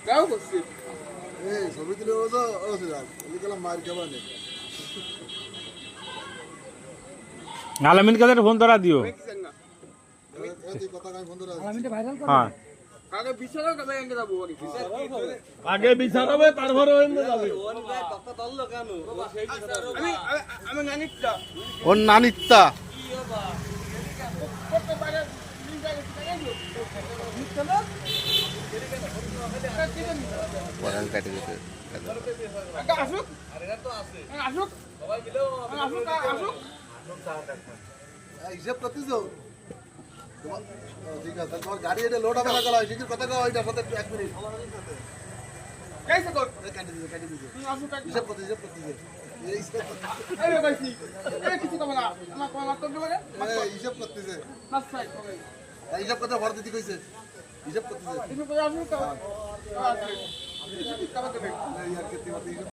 গাও করছি এই ছবি তুলে ও তো ও সিরাজ আমি গেলাম মার খাবা নেই আলামিন কাদের ফোন ধরা দিও এই কথা আমি বন্ধ রাখছি আলামিনটা ভাইরাল করে হ্যাঁ আগে বিচারও কবে এঙ্গে যাবো ওরে আগে বিচার হবে তারপরে ওইন্য যাবে আমি আমি নানিটা ওর নানিত্তা করতে পারে পড়াল কাটে গেছে আসুক আসুক সবাই মিলেও আসুক হিসাব করতেছ ঠিক আছে তোমার গাড়ি এটা লোড হবে না গলা শিখির কথা কও এটা সাথে 1 মিনিট কেসে কর কাটি দিছে আসুক হিসাব করতেছে এই আরে ভাইছি এই কিছু কবে না আমার কোন মাত্র দেবে হিসাব করতেছে মাছ চাই কবে হিসাব কথা ভর দিতে কইছে হিসাব করতেছে তুমি কই আসুক আচ্ছা আমি কি কবে দেবে ইয়ার কেতে